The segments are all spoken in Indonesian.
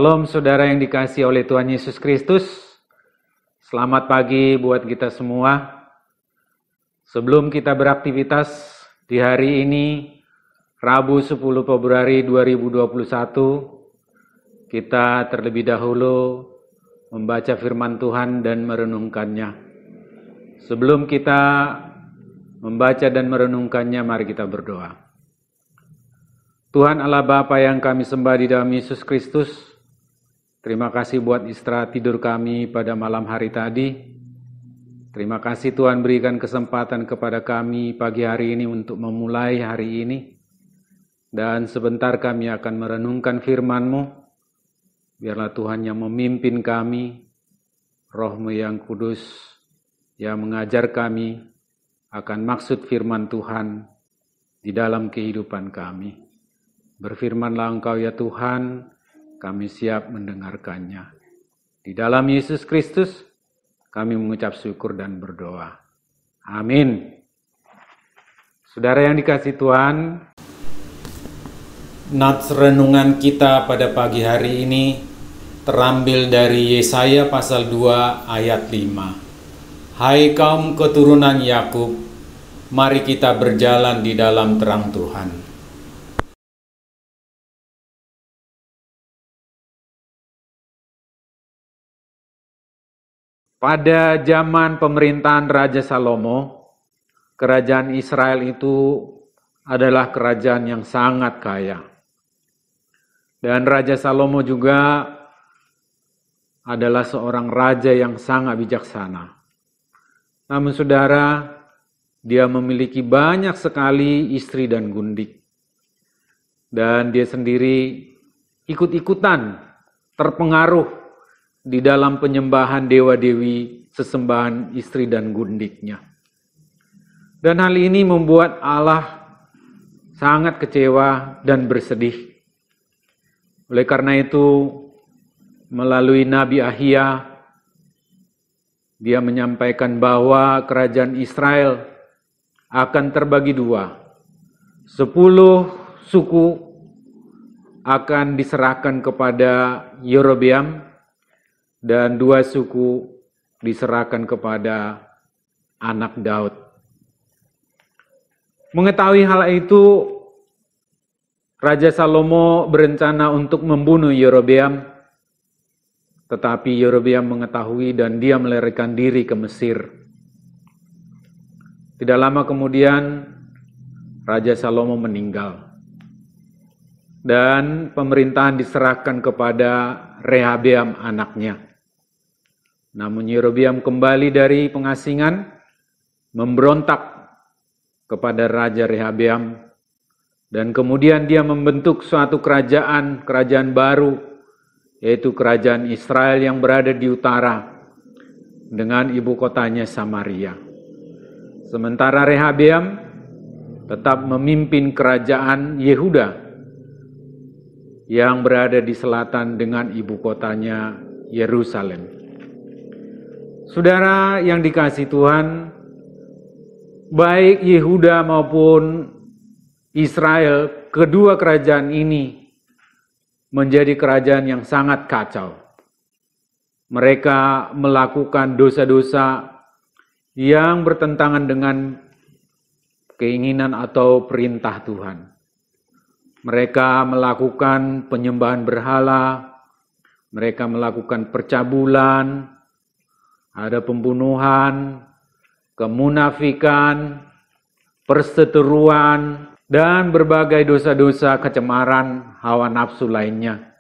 Shalom saudara yang dikasihi oleh Tuhan Yesus Kristus. Selamat pagi buat kita semua. Sebelum kita beraktivitas di hari ini, Rabu 10 Februari 2021, kita terlebih dahulu membaca firman Tuhan dan merenungkannya. Sebelum kita membaca dan merenungkannya, mari kita berdoa. Tuhan Allah Bapa yang kami sembah di dalam Yesus Kristus, terima kasih buat istirahat tidur kami pada malam hari tadi. Terima kasih Tuhan berikan kesempatan kepada kami pagi hari ini untuk memulai hari ini. Dan sebentar kami akan merenungkan firman-Mu. Biarlah Tuhan yang memimpin kami, Roh-Mu yang kudus yang mengajar kami akan maksud firman Tuhan di dalam kehidupan kami. Berfirmanlah Engkau ya Tuhan, kami siap mendengarkannya. Di dalam Yesus Kristus, kami mengucap syukur dan berdoa. Amin. Saudara yang dikasihi Tuhan, nats renungan kita pada pagi hari ini terambil dari Yesaya pasal 2 ayat 5. Hai kaum keturunan Yakub, mari kita berjalan di dalam terang Tuhan. Pada zaman pemerintahan Raja Salomo, kerajaan Israel itu adalah kerajaan yang sangat kaya. Dan Raja Salomo juga adalah seorang raja yang sangat bijaksana. Namun saudara, dia memiliki banyak sekali istri dan gundik. Dan dia sendiri ikut-ikutan terpengaruh di dalam penyembahan dewa-dewi sesembahan istri dan gundiknya. Dan hal ini membuat Allah sangat kecewa dan bersedih. Oleh karena itu, melalui Nabi Ahia, dia menyampaikan bahwa kerajaan Israel akan terbagi dua. 10 suku akan diserahkan kepada Yerobeam, dan 2 suku diserahkan kepada anak Daud. Mengetahui hal itu, Raja Salomo berencana untuk membunuh Yerobeam, tetapi Yerobeam mengetahui dan dia melarikan diri ke Mesir. Tidak lama kemudian, Raja Salomo meninggal. Dan pemerintahan diserahkan kepada Rehabeam anaknya. Namun Yerobeam kembali dari pengasingan, memberontak kepada Raja Rehabeam, dan kemudian dia membentuk suatu kerajaan baru, yaitu kerajaan Israel yang berada di utara, dengan ibu kotanya Samaria. Sementara Rehabeam tetap memimpin kerajaan Yehuda, yang berada di selatan dengan ibu kotanya Yerusalem. Saudara yang dikasihi Tuhan, baik Yehuda maupun Israel, kedua kerajaan ini menjadi kerajaan yang sangat kacau. Mereka melakukan dosa-dosa yang bertentangan dengan keinginan atau perintah Tuhan. Mereka melakukan penyembahan berhala, mereka melakukan percabulan, ada pembunuhan, kemunafikan, perseteruan, dan berbagai dosa-dosa kecemaran hawa nafsu lainnya.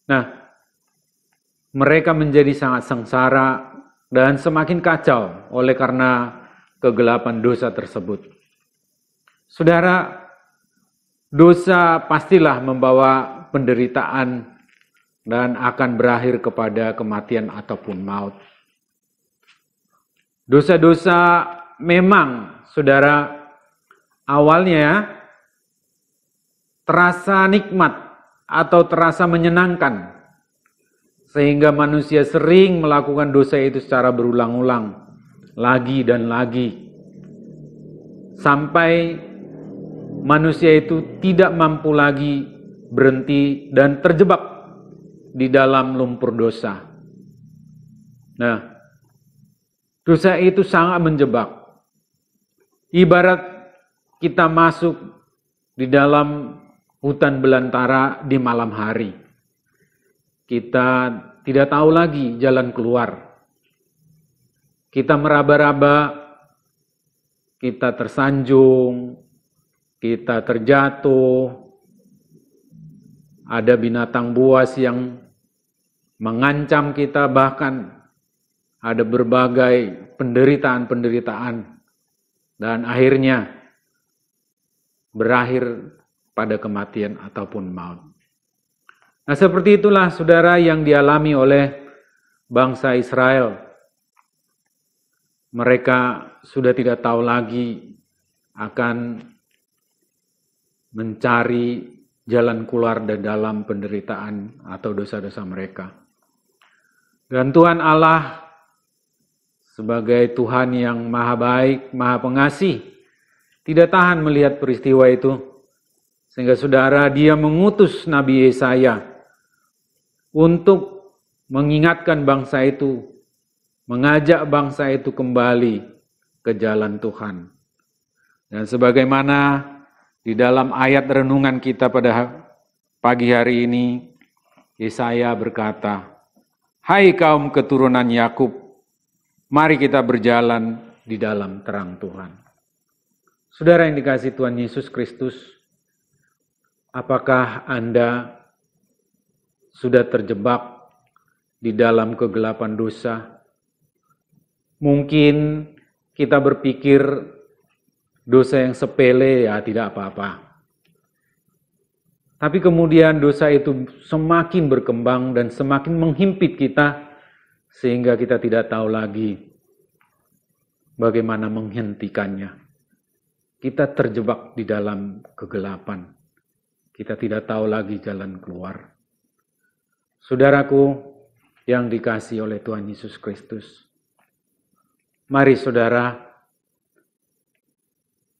Nah, mereka menjadi sangat sengsara dan semakin kacau oleh karena kegelapan dosa tersebut. Saudara, dosa pastilah membawa penderitaan dan akan berakhir kepada kematian ataupun maut. Dosa-dosa memang, saudara, awalnya terasa nikmat atau terasa menyenangkan, sehingga manusia sering melakukan dosa itu secara berulang-ulang, lagi dan lagi, sampai manusia itu tidak mampu lagi berhenti dan terjebak di dalam lumpur dosa. Nah, dosa itu sangat menjebak. Ibarat kita masuk di dalam hutan belantara di malam hari. Kita tidak tahu lagi jalan keluar. Kita meraba-raba, kita tersanjung, kita terjatuh, ada binatang buas yang mengancam kita, bahkan ada berbagai penderitaan-penderitaan, dan akhirnya berakhir pada kematian ataupun maut. Nah, seperti itulah saudara yang dialami oleh bangsa Israel. Mereka sudah tidak tahu lagi akan mencari jalan keluar dari dalam penderitaan atau dosa-dosa mereka. Dan Tuhan Allah sebagai Tuhan yang maha baik, maha pengasih, tidak tahan melihat peristiwa itu. Sehingga saudara, dia mengutus Nabi Yesaya untuk mengingatkan bangsa itu, mengajak bangsa itu kembali ke jalan Tuhan. Dan sebagaimana di dalam ayat renungan kita pada pagi hari ini, Yesaya berkata, "Hai kaum keturunan Yakub, mari kita berjalan di dalam terang Tuhan." Saudara yang dikasihi Tuhan Yesus Kristus, apakah Anda sudah terjebak di dalam kegelapan dosa? Mungkin kita berpikir dosa yang sepele ya tidak apa-apa. Tapi kemudian dosa itu semakin berkembang dan semakin menghimpit kita sehingga kita tidak tahu lagi bagaimana menghentikannya. Kita terjebak di dalam kegelapan. Kita tidak tahu lagi jalan keluar. Saudaraku yang dikasihi oleh Tuhan Yesus Kristus, mari saudara,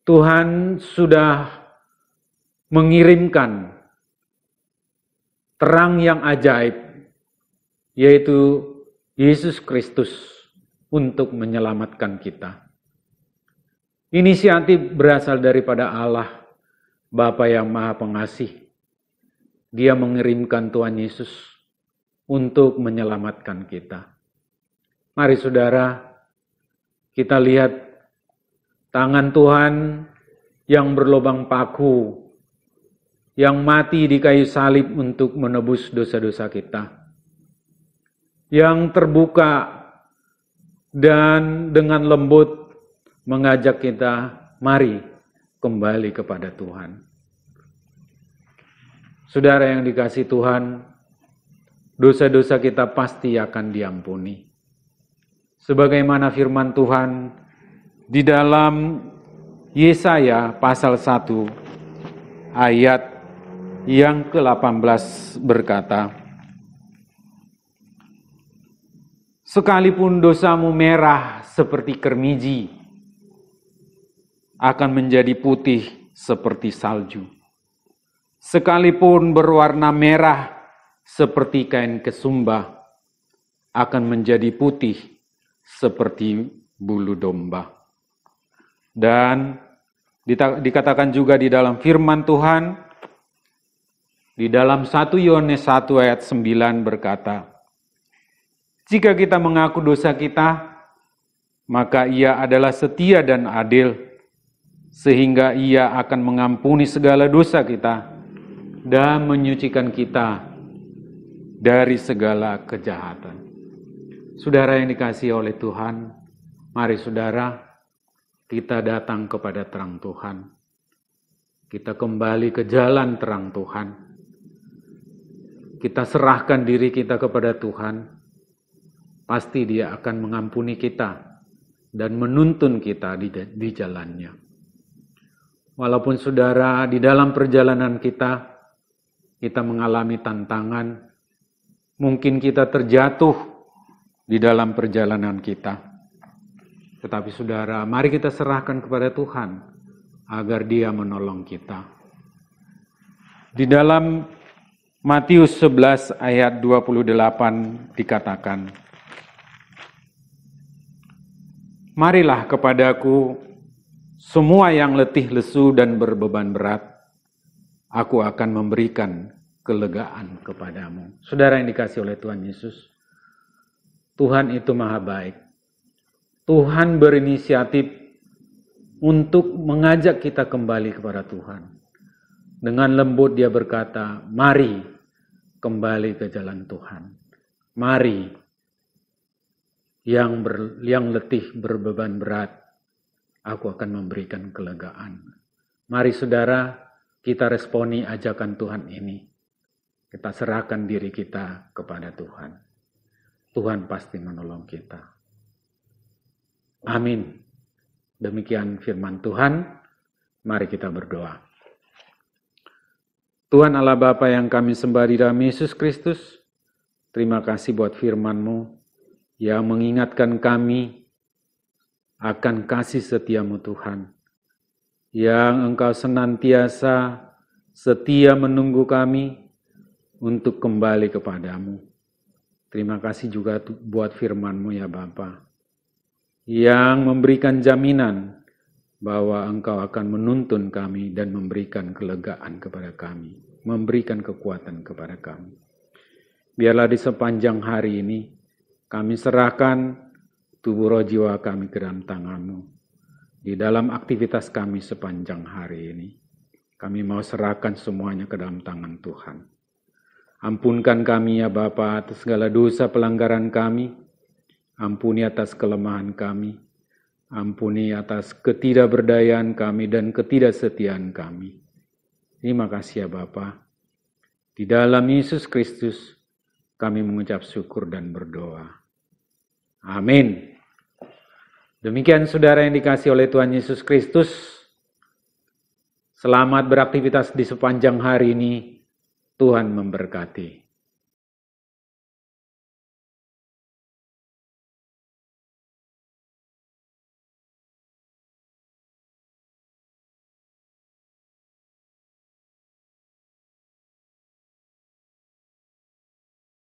Tuhan sudah mengirimkan terang yang ajaib, yaitu Yesus Kristus untuk menyelamatkan kita. Inisiatif berasal daripada Allah, Bapa yang Maha Pengasih. Dia mengirimkan Tuhan Yesus untuk menyelamatkan kita. Mari saudara, kita lihat tangan Tuhan yang berlubang paku, yang mati di kayu salib untuk menebus dosa-dosa kita. Yang terbuka dan dengan lembut mengajak kita, mari kembali kepada Tuhan. Saudara yang dikasihi Tuhan, dosa-dosa kita pasti akan diampuni. Sebagaimana firman Tuhan di dalam Yesaya pasal 1 ayat yang ke-18 berkata, "Sekalipun dosamu merah seperti kermiji, akan menjadi putih seperti salju. Sekalipun berwarna merah seperti kain kesumba, akan menjadi putih seperti bulu domba." Dan dikatakan juga di dalam firman Tuhan, di dalam 1 Yohanes 1 ayat 9 berkata, "Jika kita mengaku dosa kita, maka Ia adalah setia dan adil, sehingga Ia akan mengampuni segala dosa kita dan menyucikan kita dari segala kejahatan." Saudara yang dikasihi oleh Tuhan, mari saudara, kita datang kepada terang Tuhan. Kita kembali ke jalan terang Tuhan. Kita serahkan diri kita kepada Tuhan. Pasti Dia akan mengampuni kita dan menuntun kita di jalannya. Walaupun saudara di dalam perjalanan kita mengalami tantangan, mungkin kita terjatuh di dalam perjalanan kita. Tetapi saudara, mari kita serahkan kepada Tuhan agar Dia menolong kita. Di dalam Matius 11 ayat 28 dikatakan, "Marilah kepadaku semua yang letih lesu dan berbeban berat, aku akan memberikan kelegaan kepadamu." Saudara yang dikasihi oleh Tuhan Yesus, Tuhan itu maha baik. Tuhan berinisiatif untuk mengajak kita kembali kepada Tuhan. Dengan lembut dia berkata, "Mari kembali ke jalan Tuhan. Mari yang letih berbeban berat, aku akan memberikan kelegaan." Mari saudara, kita responi ajakan Tuhan ini. Kita serahkan diri kita kepada Tuhan. Tuhan pasti menolong kita. Amin. Demikian firman Tuhan. Mari kita berdoa. Tuhan Allah Bapa yang kami sembah di dalam Yesus Kristus, terima kasih buat firman-Mu yang mengingatkan kami akan kasih setia-Mu Tuhan, yang Engkau senantiasa setia menunggu kami untuk kembali kepadamu. Terima kasih juga buat firman-Mu ya Bapa, yang memberikan jaminan bahwa Engkau akan menuntun kami dan memberikan kelegaan kepada kami, memberikan kekuatan kepada kami. Biarlah di sepanjang hari ini, kami serahkan tubuh roh jiwa kami ke dalam tangan-Mu. Di dalam aktivitas kami sepanjang hari ini, kami mau serahkan semuanya ke dalam tangan Tuhan. Ampunkan kami ya Bapa atas segala dosa pelanggaran kami, ampuni atas kelemahan kami, ampuni atas ketidakberdayaan kami dan ketidaksetiaan kami. Terima kasih ya Bapa. Di dalam Yesus Kristus kami mengucap syukur dan berdoa. Amin. Demikian saudara yang dikasihi oleh Tuhan Yesus Kristus. Selamat beraktivitas di sepanjang hari ini. Tuhan memberkati.